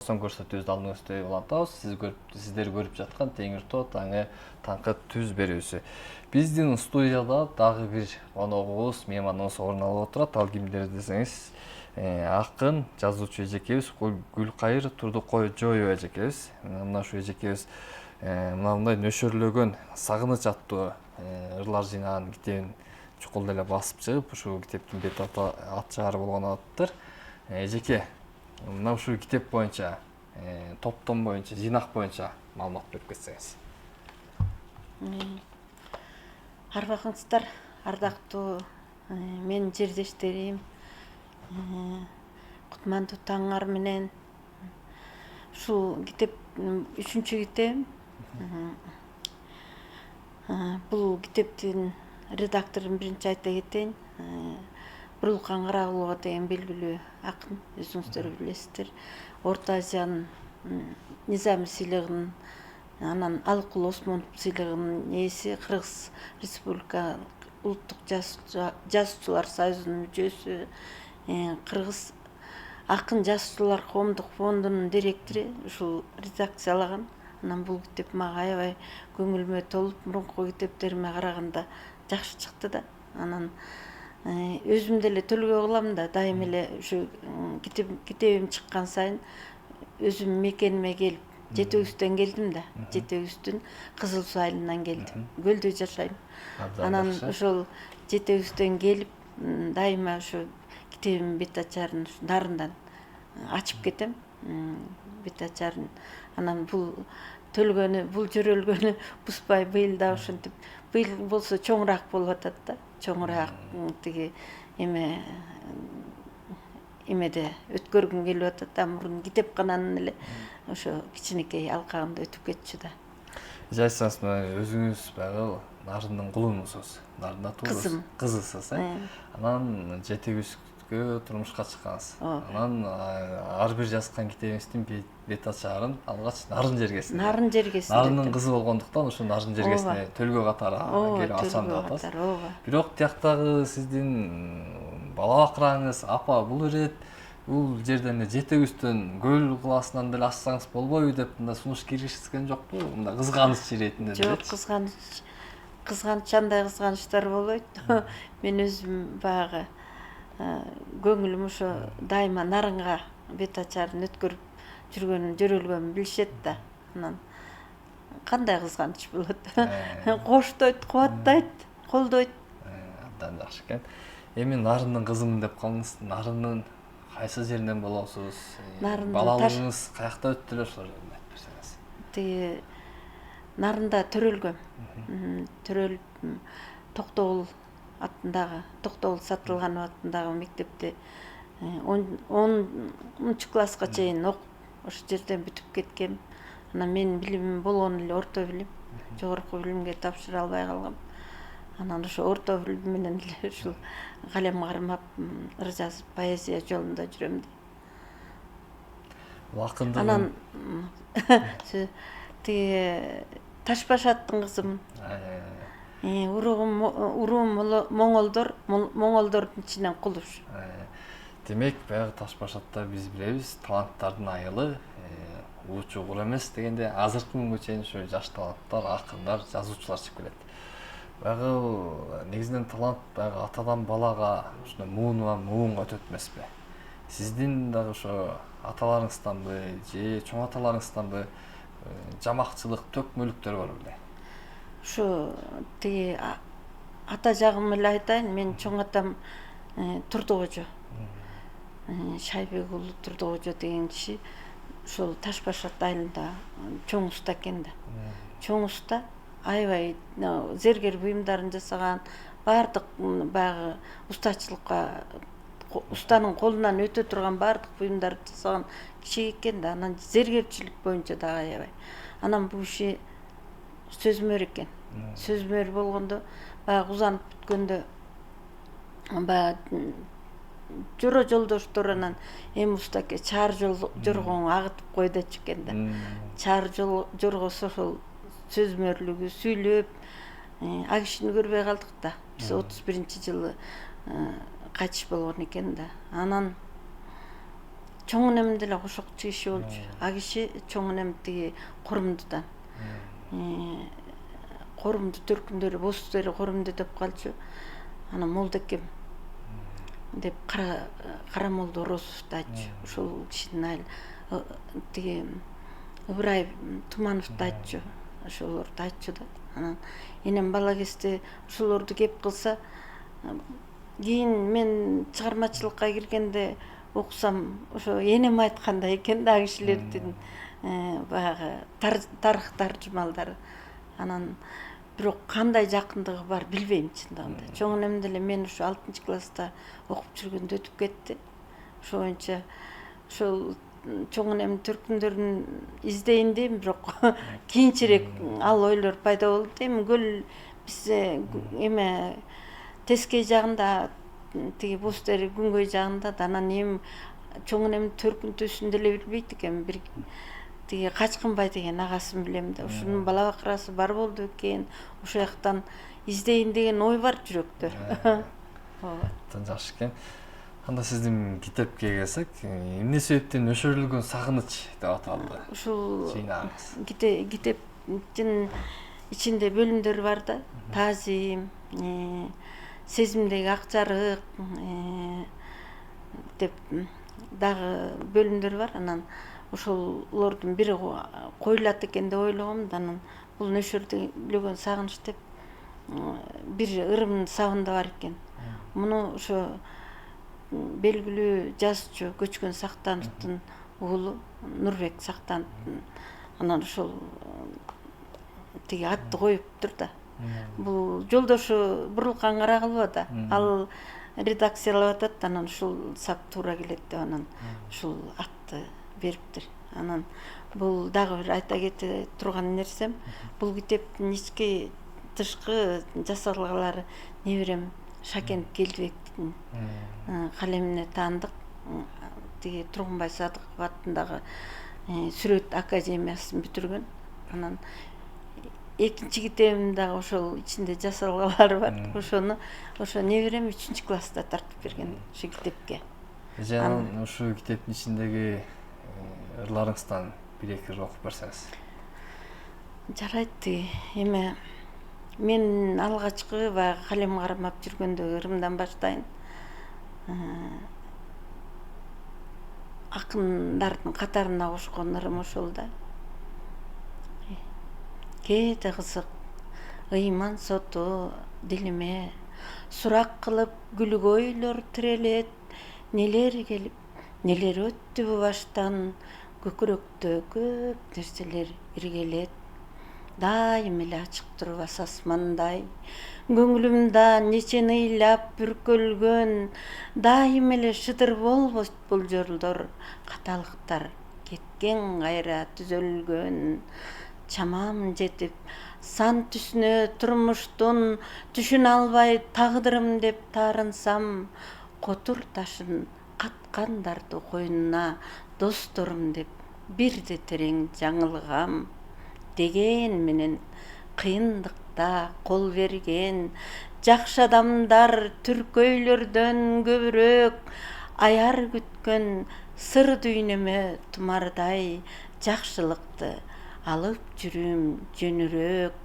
son көрсөтүүбүздү алдыңызда улантабыз. Сиздер көрүп жаткан Теңир Тоо таңкы түз берүүсү. Биздин студияда дагы бир коногубуз, мейманыбыз орун алып отурат. Ал кимдер десеңиз, акын, жазуучу эжекебиз Гүлкайыр Турдукожоева эжекебиз. Мына ушу эжекебиз мындай нөшөрлөгөн Сагыныч аттуу ырлар жыйнаган китебин чукул деле басып чыгып, ушул китептин бет ат чыгары болгон аттыр. Эжеке, мына ушул китеп боюнча, топтом боюнча, жыйнак боюнча маалымат берип кетсеңиз. Арбакыңыздар, ардактуу менин жердештерим, кутмандуу таңар менен ушул китеп 3-чү китебим. Бул китептин редакторун биринчи айта кетейин. Буруулкан Карагулова деген белгилүү акын, өзүңүздөр билесиздер. Орто Азиянын Низами сыйлыгынын, анан Алыкул Осмонов сыйлыгынын ээси, Кыргыз Республика Улуттук жазуучулар союзунун мүчөсү, Кыргыз акын жазуучулар коомдук фондунун директору ушул редакциялаган. Анан бул китеп мага аябай көңүлүмө толуп, мурунку китептериме караганда жакшы чыкты да. Анан өзүм деле төлгө кылам да, дайым эле ушу китебим чыккан сайын өзүм мекениме келип, Жетегүздөн келдим да. Жетегүздүн Кызыл Суу айылынан келдим. Көлдө жашайм. Анан ошол Жетегүздөн келип, дайыма ушу китебимдин бет ачарын нарындан ачып кетем. Бет ачарын. Анан бул төлгөнү, бул жөрөлгөнү бузбай быйыл да ошентип, быйыл болсо чоңураак болуп атат да. Чоңураак тиги эмеде өткөргүм келип атат да. Мурун китепкананын эле ошо кичинекей алкагында өтүп кетчү да. Жайсаңыз, өзүңүз баягы Нарындын кулунусуз. Нарында тууруз. Кызысыз, Анан Жетегүзгө турмушка чыккансыз. Анан ар бир жазган китебиңиздин бет ачарын алгач Нарын жергесинде. Нарын жергесинде. Нарындын кызы болгондуктан ушу Нарын жергесине төлгө катары келип алсам деп атасыз. Бирок тияктагы сиздин бала бакыраңыз, апа бул ирет бул жерден Жетегүздөн көл кылаасынан деле ачсаңыз болбойбу деп мындай сунуш киргизген жокпу? Мындай кызганыч иретинде деле. Жок, кызганыч андай кызганычтар болбойт. Мен өзүм баягы көңүлүм ошо дайыма Нарынга бет ачарын өткөрүп жүргөнүм, жөрөлгөнүм билишет да. Анан кандай кызганыч болот? Коштойт, кубаттайт, колдойт. Абдан жакшы экен. Эми Нарындын кызымын деп калдыңыз. Нарындын кайсы жеринен болосуз? Балалыгыңыз каякта өттү эле ошол жөнүндө айтып берсеңиз. Тиги Нарында төрөлгөм. Төрөлүп Токтогул атындагы, Токтогул Сатылганов атындагы мектепте 10-чу класска чейин окуп, ошол жерден бүтүп кеткем. Анан менин билимим болгон эле орто билим. Жогорку билимге тапшыра албай калгам. Анан ошо орто билим менен эле ушул калем кармап, ыр жазып, поэзия жолунда жүрөм дейм. Анан тиги Ташбашаттын кызымын. Уруум моңолдордун ичинен кулуш. Демек, баягы Ташбашатта биз билебиз, таланттардын айылы, уучу кул эмес дегенде, азыркы күнгө чейин ушу жаш таланттар, акындар, жазуучулар чыгып келет. Баягы негизинен талант баягы атадан балага, ушундай муунга өтөт эмеспи? Сиздин дагы ошо аталарыңызданбы, же чоң аталарыңызданбы жамакчылык, төкмөлүктөр бар беле? Ушу тиги ата жагым эле айтайын, мен чоң атам Турдукожо. Шайбек уулу Турдукожо деген киши ушул Ташбашат айылында чоң уста экен да. Чоң уста, аябай зергер буюмдарын жасаган, баардык баягы устачылыкка, устанын колунан өтө турган баардык буюмдарды жасаган киши экен да. Анан зергерчилик боюнча дагы аябай. Анан бул киши сөзмөр экен. Сөзмөр болгондо баягы узанып бүткөндө баягы жора жолдоштор анан эми устаке чаар жоргоңу агытып кой дечү экен да. Чаар жоргосу ошол сөзмөрлүгү, сүйлөп, а кишини көрбөй калдык да. Биз 31-жылы кайтыш болгон экен да. Анан чоң энем деле кошокчу киши болчу. А киши чоң энем тиги Корумдудан. Корумду төркүмдөрү, бостери Корумду деп калчу. Анан Молдекем деп Карамолду Орозовду айтчу. Ошол кишинин айыл тиги Ыбырай Тумановду айтчу. Ошолорду айтчу да. Анан энем бала кезде ошолорду кеп кылса, кийин мен чыгармачылыкка киргенде окусам, ошо энем айткандай экен да кишилердин баягы тарых таржымалдары. Анан бирок кандай жакындыгы бар билбейм чындыгында. Чоң энем деле мен ушу 6-класста окуп жүргөндө өтүп кетти. Ошо боюнча ошол чоң энемдин төркүмдөрүн издейин дейм, бирок кийинчерээк ал ойлор пайда болду дейм. Көл бизде эме Тескей жагында, тиги Бостери күнгөй жагында да, анан эми чоң энемдин төркүнтүүсүн деле билбейт экен. Бир тиги Качкынбай деген агасын билем да. Ушунун бала бакырасы бар болду экен. Ошол жактан издейин деген ой бар жүрөктө. Ооба. Жакшы экен. Анда сиздин китепке келсек, эмне себептен өшөрүлгөн сагыныч деп аталды? Ушул Жыйнагыңыз. китептин ичинде бөлүмдөр бар да. Таазим, сезимдеги ак жарык деп дагы бөлүмдөр бар. Анан ошолордун бири коюлат экен деп ойлогом да. Анан бул өшөрүлгөн сагыныч деп бир ырымын сабында бар экен. Муну ошо белгилүү жазуучу Көчкөн Сактановдун уулу Нурбек Сактановдун анан ошол тиги атты коюптур да. Бул жолдошу Бурулкан Карагулова да. Ал редакциялап атат, анан ушул сап туура келет деп анан ушул атты бериптир. Анан бул дагы бир айта кете турган нерсем, бул китептин ички тышкы жасалгалары неберем Шакент Келдибектин калемине таандык. Тиги Тургунбай Садыков аттындагы сүрөт академиясын бүтүргөн. Анан экинчи китебим дагы ошол ичинде жасалгалары бар. Ошо неберем 3-класста тартып берген ошо китепке. Жана ушул китептин ичиндеги ырларыңыздан бир-эки ыр окуп берсеңиз. Жарайт. Эме мен алгачкы баягы калем кармап жүргөндөгү ырымдан баштайын. Акындардын катарына кошкон ырым ошол да. Кээде кызык ыйман соту дилиме, сурак кылып күлгөйлөр тирелет. Нелер келип, нелер өттү бу баштан, көкүрөктө көп нерселер иргелет. Дайым эле ачык турбас асмандай, көңүлүмда нечени ыйлап бүркөлгөн. Дайым эле шыдыр болбойт бул жолдор, каталыктар кеткен кайра түзөлгөн. Чамам жетип сан түсүнө турмуштун, түшүнө албай тагдырым деп таарынсам, котур ташын каткандарды койнуна досторум деп бирде терең жаңылгам. Деген менен кыйындыкта кол берген жакшы адамдар түркөйлөрдөн көбүрөөк, аяр күткөн сыр дүйнөмө тумардай жакшылыкты алып жүрүм жөнүрөөк.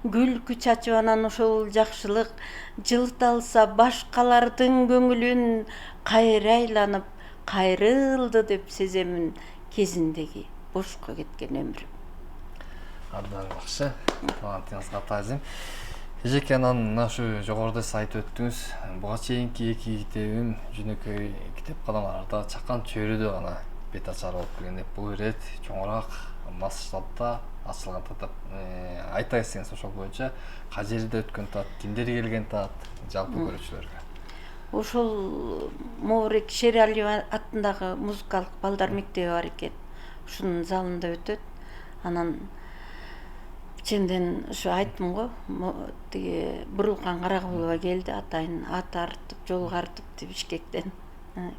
Күлкү чачып анан ошол жакшылык жылталса башкалардын көңүлүн, кайра айланып кайрылды деп сеземин кезиндеги бошко кеткен өмүрүм. Абдан жакшы. Талантыңызга таазим. Эжеке, анан мына ушу жогоруда сиз айтып өттүңүз, буга чейинки 2 китебим жөнөкөй китеп каламаларда чакан чөйрөдө гана бет ачар болуп келген. Бул ирет чоңураак масштабда ачылган деп айта кетсеңиз ошол боюнча кажерде өткөн таат, кимдер келген таат жалпы көрүүчүлөргө? Ошол Моорик Шералиева аттындагы музыкалык балдар мектеби бар экен. Ушунун залында өтөт. Анан ченден ушу айттым го, тиги Бурулкан Карагулова келди, атайын ат артып, жол картып Бишкектен.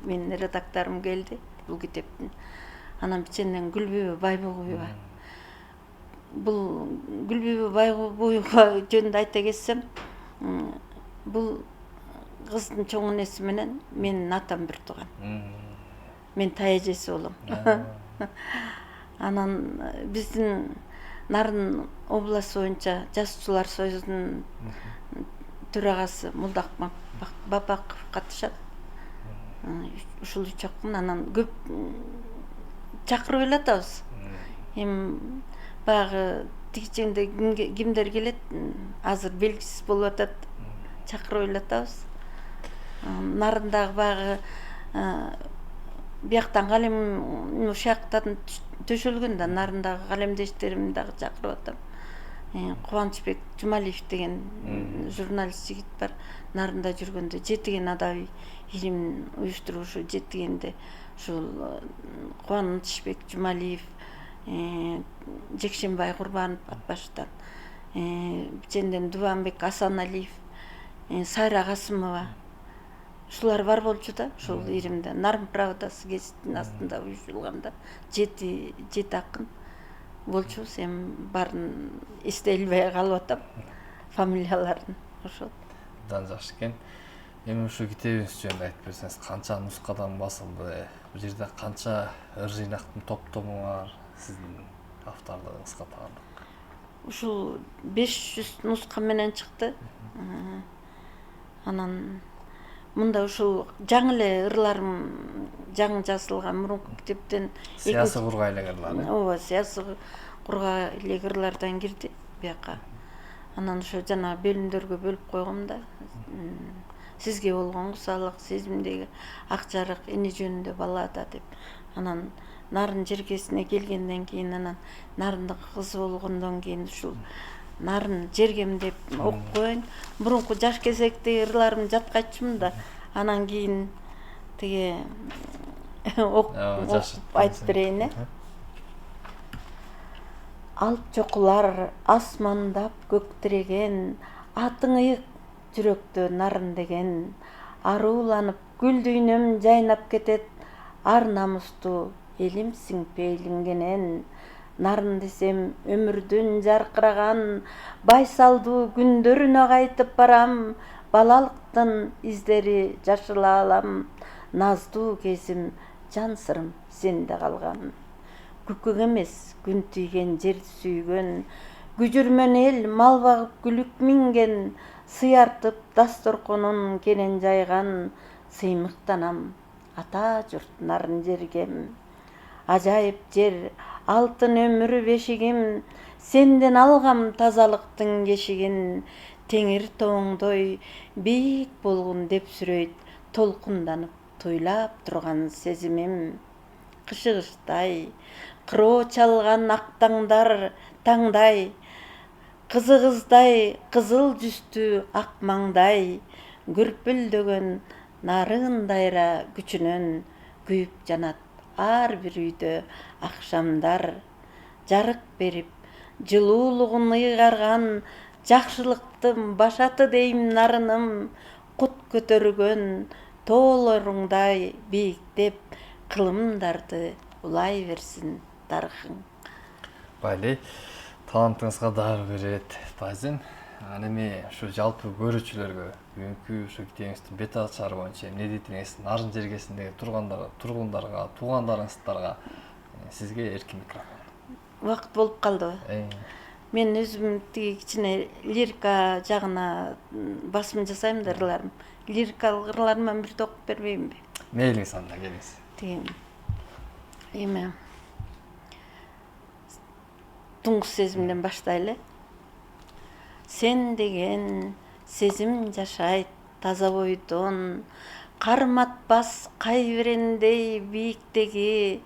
Менин редакторум келди бул китептин. Анан биченден Гүлбүбү Байбугуева. Бул Гүлбүбү Байбугуева жөнүндө айта кетсем, бул кыздын чоң энеси менен менин атам бир тууган. мен таяжеси болом. Анан биздин Нарын областы боюнча Жазуучулар союзунун төрагасы Мулдакмак Бабаков катышат. Ушул учакмын, анан көп чакырып эле атабыз. Эми баягы тигичеңде кимдер келет, азыр белгисиз болуп атат, чакырып эле атабыз. Нарындагы баягы бияктан калем ушактан төшөлгөн да, Нарындагы калемдештеримди дагы чакырып атам. Кубанычбек Жумалиев деген журналист жигит бар. Нарында жүргөндө жетиген адаби илимин уюштурушу жетигенде ушул Кубанычбек Жумалиев, Жекшенбай Курбанов Атбаштан, Биченден Дубанбек Асаналиев, Сайра Касымова, ушулар бар болчу да, ушул иримде. Нарын правдасы гезитинин астында уюштурулганда 7 акын болчубуз. Эми баарын эстей элбей калып атам, фамилияларын. Ошол. Абдан жакшы экен. Эми ушу китебиңиз жөнүндө айтып берсеңиз, канча нускадан басылды? Бул жерде канча ыр жыйнактын топтому бар? Сиздин авторлугуңузга таандык. Ушул 500 нуска менен чыкты. Анан мында ушул жаңы эле ырларым жаңы жазылган мурунку китептен Саясий кургай элек ырлар. Ооба, саясий кургай элек ырлардан кирди бияка. Анан ошо жана бөлүмдөргө бөлүп койгом да. Сизге болгон кусалык, сезимдеги ак жарык, эне жөнүндө баллада деп. Анан Нарын жергесине келгенден кийин, анан Нарындагы кыз болгондон кийин ушул Нарын жергем деп окуп коеюн. Мурунку жаш кезектеги ырларымды жатка айтчумун да, анан кийин тиги айтып берейин. Алып чокулар асмандап көктиреген, атың ыйык жүрөктө Нарын деген, арууланып гүл дүйнөм жайнап кетет, ар намустуу элимсиң пейлиңгенен. Нарын десем өмүрдүн жаркыраган, байсалдуу күндөрүнө кайтып барам, балалыктын издери жашыла алам, наздуу кезим, жан сырым сенде калган. Күкүң эмес күн тийген жер сүйгөн, күжүрмөн эл мал багып күлүк минген, сыяртып дасторконун кенен жайган, сыймыктанам ата журт Нарын жергем. Ажайып жер, алтын өмүр бешигим, сенден алгам тазалыктын кешигин, теңир тоңдой бийик болгун деп сүрөйт, толкунданып туйлап турган сезимим. Кышыгыштай, кыроо чалган ак таңдай, кызыгыздай, кызыл жүздүү ак маңдай, көрпүлдөгөн нарындайра күчүнөн күйүп жанат ар бир үйдө акшамдар. Жарык берип, жылуулугун ыйгарган, жакшылыктын башаты дейм Нарыным, кут көтөргөн тоолоруңдай бийиктеп, кылымдарды улай берсин тарыхың. Байли, талантыңызга дагы берет базин. Анан эми ушу жалпы көрүүчүлөргө бүгүнкү ушу китебиңиздин бет ачары боюнча эмне дейт элеңиз? Нарын жергесиндеги тургундарга, туугандарыңыздарга сизге эркин микрофон. Убакыт болуп калдыбы? Мен өзүм тиги кичине лирика жагына басым жасайм да ырларым. Лирикалык ырларыман бирди окуп бербеймби? Мейлиңиз анда келиңиз. Тиги эме туңгус сезимден баштайлы. Сен деген сезим жашайт таза бойдон, карматпас кайбирендей бийиктеги,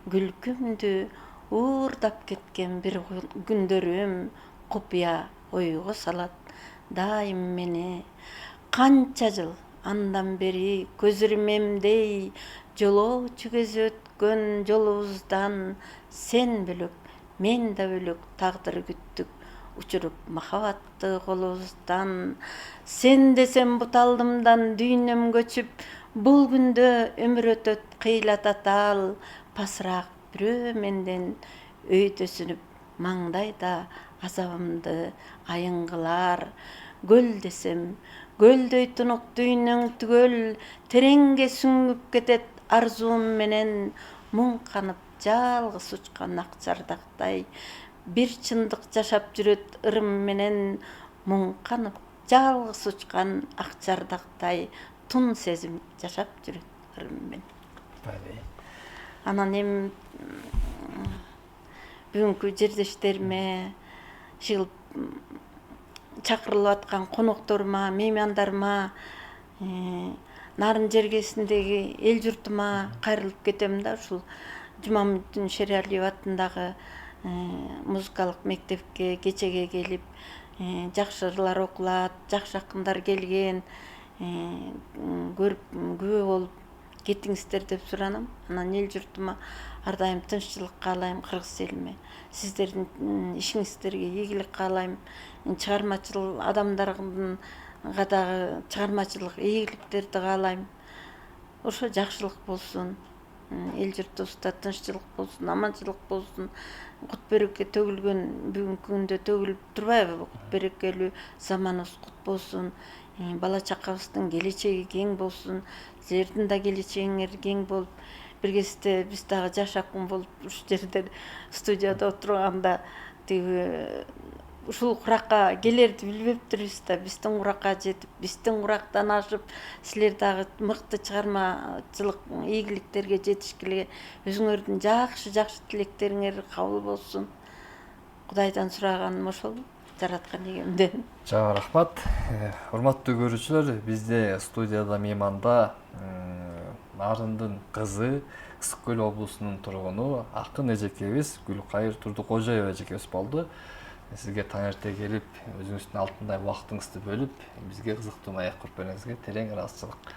күлкүмдү уурдап кеткен бир күндөрүм купуя ойго салат дайым мени. Канча жыл андан бери көзүрмемдей жолоочу кезип өткөн жолубуздан, сен бөлөк, мен да бөлөк тагдыр күттүк, учуруп махабатты колубуздан. Сен десем бут алдымдан дүйнөм көчүп, бул күндө өмүр өтөт кыйлата таал, пасыраак бирөө менден өйдөсүнүп, маңдайда азабымды айыңгылар. Көл десем көлдөй тунук дүйнөң түгөл, тереңге сүңгүп кетет арзуум менен мұң қанып жалғыз учкан ак жардактай, бир чындык жашап жүрөт ырым менен мұң қанып жалғыз учкан ак жардактай, тун сезим жашап жүрөт ырым менен. Анан эми бүгүнкү жердештериме, жыл чакырылып аткан конокторума, меймандарыма, нарын жергесиндеги эл журтума кайрылып кетем да, ушул Жумамүддин Шериалиев атындагы музыкалык мектепке кечеге келип, жакшы ырлар окулат, жакшы акындар келген, көрүп күбө болуп кетиңиздер деп суранам. Анан эл журтума ар дайым тынччылык каалайм, кыргыз элиме. Сиздердин ишиңиздерге ийгилик каалайм. Чыгармачыл адамдарга дагы чыгармачылык ийгиликтерди каалайм. Ошо жакшылык болсун. Эл журтубузда тынччылык болсун, аманчылык болсун. Кут береке төгүлгөн бүгүнкү күндө төгүлүп турбайбы? Кут берекелүү заманыбыз кут болсун. Бала чакабыздын келечеги кең болсун. Силердин да келечегиңер кең болуп, бир кезде биз дагы жашакын болуп ушул жерде студияда отурганда тиги ушул куракка келерди билбептирбиз да, биздин куракка жетип, биздин курактан ашып, силер дагы мыкты чыгармачылык ийгиликтерге жетишкиле, өзүңөрдүн жакшы тилектериңер кабыл болсун. Кудайдан сураганым ошол, жараткан эгемден. Жана рахмат. Урматтуу көрүүчүлөр, бизде студияда мейманда Нарындын кызы, Ысык Көл облусунун тургуну акын эжекебиз Гүлкайыр Турдукожоева эжекебиз болду. Сизге таң эрте келип, өзүңүздүн алтындай убактыңызды бөлүп, бизге кызыктуу маек куруп бергениңизге терең ыраазычылык.